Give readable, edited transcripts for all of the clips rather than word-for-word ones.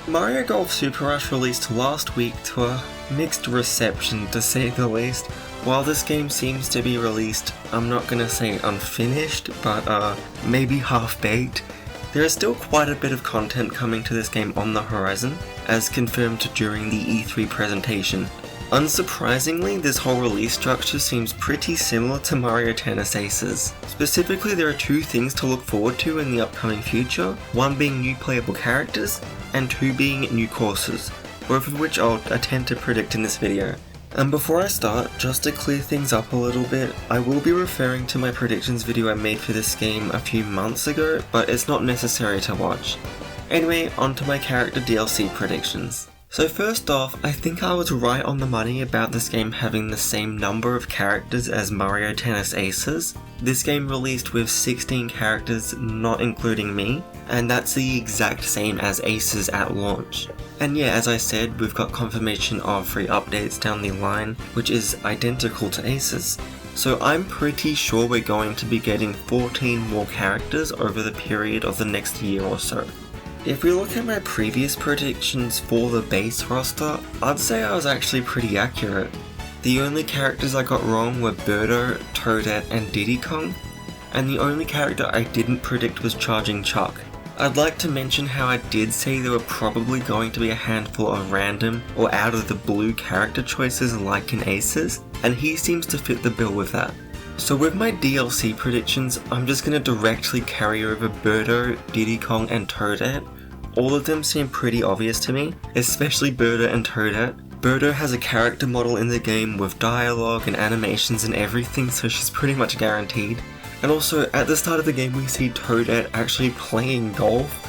Mario Golf Super Rush released last week to a mixed reception to say the least. While this game seems to be released, I'm not gonna say unfinished, but maybe half-baked, there is still quite a bit of content coming to this game on the horizon, as confirmed during the E3 presentation. Unsurprisingly, this whole release structure seems pretty similar to Mario Tennis Aces. Specifically, there are two things to look forward to in the upcoming future, one being new playable characters, and two being new courses, both of which I'll attempt to predict in this video. And before I start, just to clear things up a little bit, I will be referring to my predictions video I made for this game a few months ago, but it's not necessary to watch. Anyway, on to my character DLC predictions. So first off, I think I was right on the money about this game having the same number of characters as Mario Tennis Aces. This game released with 16 characters, not including me, and that's the exact same as Aces at launch. And yeah, as I said, we've got confirmation of free updates down the line, which is identical to Aces. So I'm pretty sure we're going to be getting 14 more characters over the period of the next year or so. If we look at my previous predictions for the base roster, I'd say I was actually pretty accurate. The only characters I got wrong were Birdo, Toadette, and Diddy Kong, and the only character I didn't predict was Charging Chuck. I'd like to mention how I did say there were probably going to be a handful of random or out of the blue character choices like in Aces, and he seems to fit the bill with that. So with my DLC predictions, I'm just going to directly carry over Birdo, Diddy Kong, and Toadette. All of them seem pretty obvious to me, especially Birdo and Toadette. Birdo has a character model in the game with dialogue and animations and everything, so she's pretty much guaranteed. And also, at the start of the game we see Toadette actually playing golf.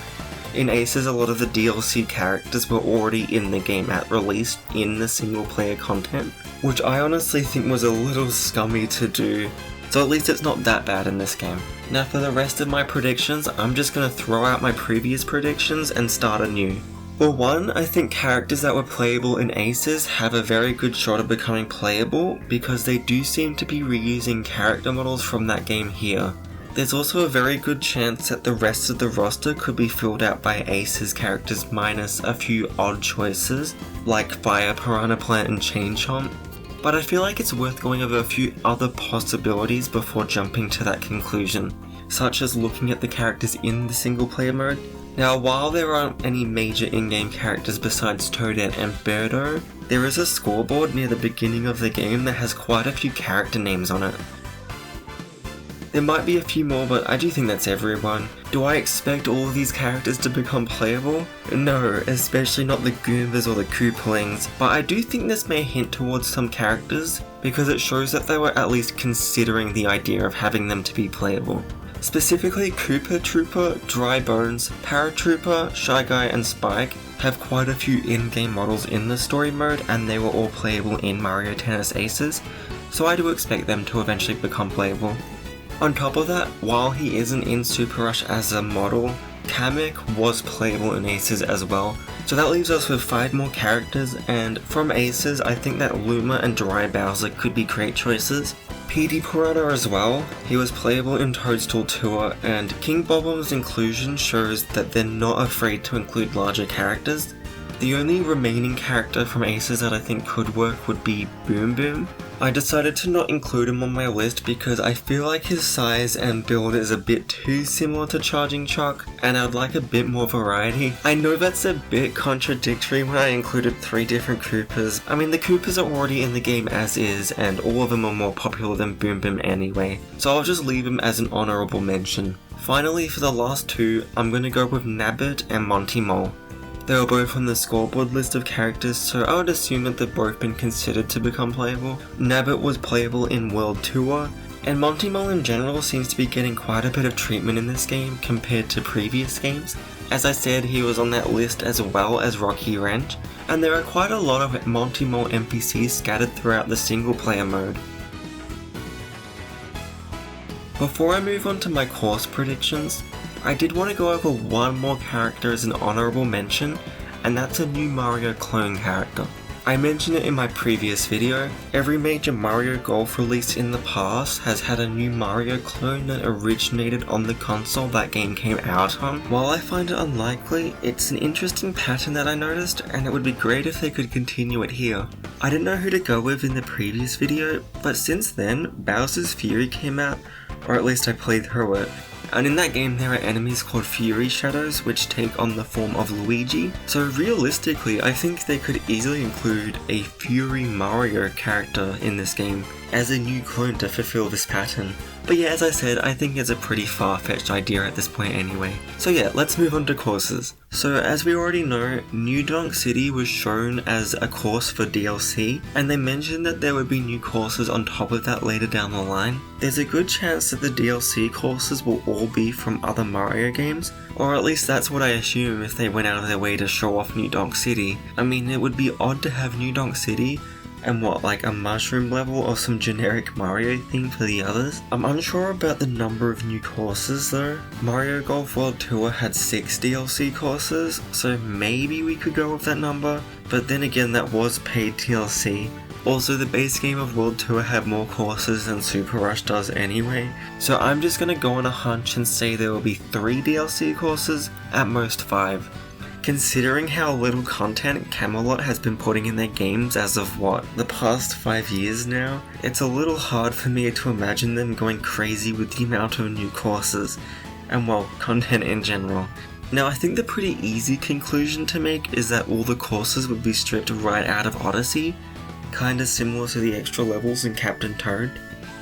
In Aces, a lot of the DLC characters were already in the game at release in the single player content, which I honestly think was a little scummy to do, so at least it's not that bad in this game. Now for the rest of my predictions, I'm just going to throw out my previous predictions and start anew. For one, I think characters that were playable in Aces have a very good shot of becoming playable because they do seem to be reusing character models from that game here. There's also a very good chance that the rest of the roster could be filled out by Aces characters minus a few odd choices, like Fire, Piranha Plant, and Chain Chomp. But I feel like it's worth going over a few other possibilities before jumping to that conclusion, such as looking at the characters in the single player mode. Now while there aren't any major in-game characters besides Toadette and Birdo, there is a scoreboard near the beginning of the game that has quite a few character names on it. There might be a few more, but I do think that's everyone. Do I expect all of these characters to become playable? No, especially not the Goombas or the Koopalings, but I do think this may hint towards some characters, because it shows that they were at least considering the idea of having them to be playable. Specifically, Koopa Troopa, Dry Bones, Paratrooper, Shy Guy, and Spike have quite a few in-game models in the story mode, and they were all playable in Mario Tennis Aces, so I do expect them to eventually become playable. On top of that, while he isn't in Super Rush as a model, Kamek was playable in Aces as well, so that leaves us with 5 more characters, and from Aces I think that Luma and Dry Bowser could be great choices. PD Piranha as well, he was playable in Toadstool Tour, and King Bob-omb's inclusion shows that they're not afraid to include larger characters. The only remaining character from Aces that I think could work would be Boom Boom. I decided to not include him on my list because I feel like his size and build is a bit too similar to Charging Chuck, and I'd like a bit more variety. I know that's a bit contradictory when I included 3 different Koopas. I mean, the Koopas are already in the game as is, and all of them are more popular than Boom Boom anyway, so I'll just leave him as an honourable mention. Finally, for the last 2, I'm going to go with Nabbit and Monty Mole. They were both on the scoreboard list of characters, so I would assume that they've both been considered to become playable. Nabbit was playable in World Tour, and Monty Mole in general seems to be getting quite a bit of treatment in this game compared to previous games. As I said, he was on that list as well as Rocky Wrench, and there are quite a lot of Monty Mole NPCs scattered throughout the single player mode. Before I move on to my course predictions, I did want to go over one more character as an honourable mention, and that's a new Mario clone character. I mentioned it in my previous video, every major Mario Golf release in the past has had a new Mario clone that originated on the console that game came out on. While I find it unlikely, it's an interesting pattern that I noticed, and it would be great if they could continue it here. I didn't know who to go with in the previous video, but since then, Bowser's Fury came out, or at least I played through it. And in that game there are enemies called Fury Shadows which take on the form of Luigi, so realistically I think they could easily include a Fury Mario character in this game as a new clone to fulfill this pattern. But yeah, as I said, I think it's a pretty far-fetched idea at this point anyway. So yeah, let's move on to courses. So as we already know, New Donk City was shown as a course for DLC, and they mentioned that there would be new courses on top of that later down the line. There's a good chance that the DLC courses will all be from other Mario games, or at least that's what I assume if they went out of their way to show off New Donk City. I mean, it would be odd to have New Donk City and like a mushroom level or some generic Mario theme for the others. I'm unsure about the number of new courses though. Mario Golf World Tour had 6 DLC courses, so maybe we could go with that number, but then again that was paid DLC. Also, the base game of World Tour had more courses than Super Rush does anyway, so I'm just gonna go on a hunch and say there will be 3 DLC courses, at most 5. Considering how little content Camelot has been putting in their games as of the past 5 years now, it's a little hard for me to imagine them going crazy with the amount of new courses, and content in general. Now I think the pretty easy conclusion to make is that all the courses would be stripped right out of Odyssey, kinda similar to the extra levels in Captain Toad.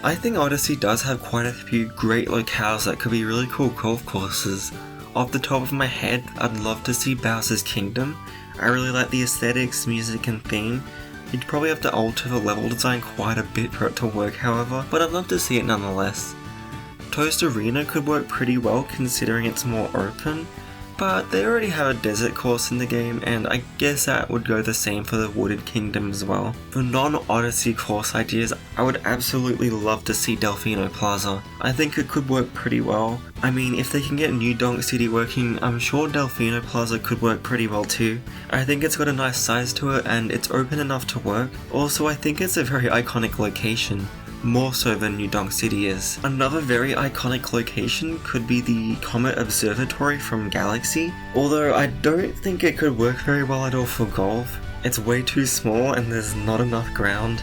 I think Odyssey does have quite a few great locales that could be really cool golf courses. Off the top of my head, I'd love to see Bowser's Kingdom. I really like the aesthetics, music and theme. You'd probably have to alter the level design quite a bit for it to work however, but I'd love to see it nonetheless. Toast Arena could work pretty well considering it's more open, but they already have a desert course in the game, and I guess that would go the same for the Wooded Kingdom as well. For non-Odyssey course ideas, I would absolutely love to see Delfino Plaza. I think it could work pretty well. I mean, if they can get New Donk City working, I'm sure Delfino Plaza could work pretty well too. I think it's got a nice size to it and it's open enough to work. Also, I think it's a very iconic location. More so than New Donk City is. Another very iconic location could be the Comet Observatory from Galaxy, although I don't think it could work very well at all for golf. It's way too small and there's not enough ground.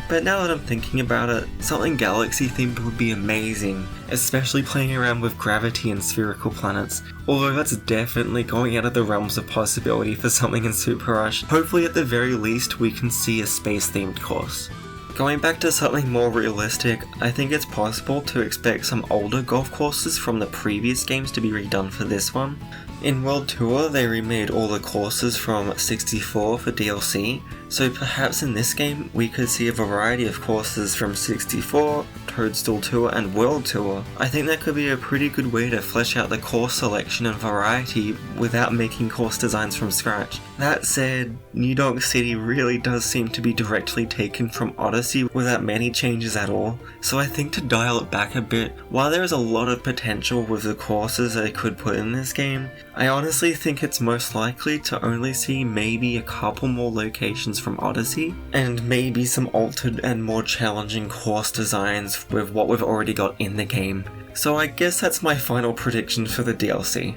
But now that I'm thinking about it, something Galaxy themed would be amazing, especially playing around with gravity and spherical planets, although that's definitely going out of the realms of possibility for something in Super Rush. Hopefully at the very least we can see a space themed course. Going back to something more realistic, I think it's possible to expect some older golf courses from the previous games to be redone for this one. In World Tour, they remade all the courses from 64 for DLC, so perhaps in this game we could see a variety of courses from 64, Toadstool Tour and World Tour. I think that could be a pretty good way to flesh out the course selection and variety without making course designs from scratch. That said, New Donk City really does seem to be directly taken from Odyssey without many changes at all, so I think to dial it back a bit, while there is a lot of potential with the courses they could put in this game, I honestly think it's most likely to only see maybe a couple more locations from Odyssey, and maybe some altered and more challenging course designs with what we've already got in the game. So I guess that's my final prediction for the DLC.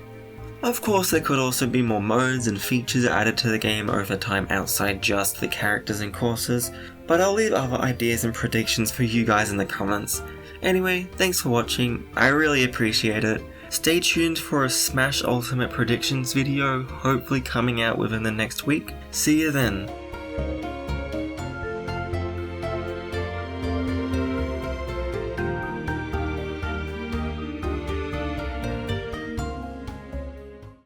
Of course, there could also be more modes and features added to the game over time outside just the characters and courses, but I'll leave other ideas and predictions for you guys in the comments. Anyway, thanks for watching, I really appreciate it. Stay tuned for a Smash Ultimate Predictions video, hopefully coming out within the next week. See you then.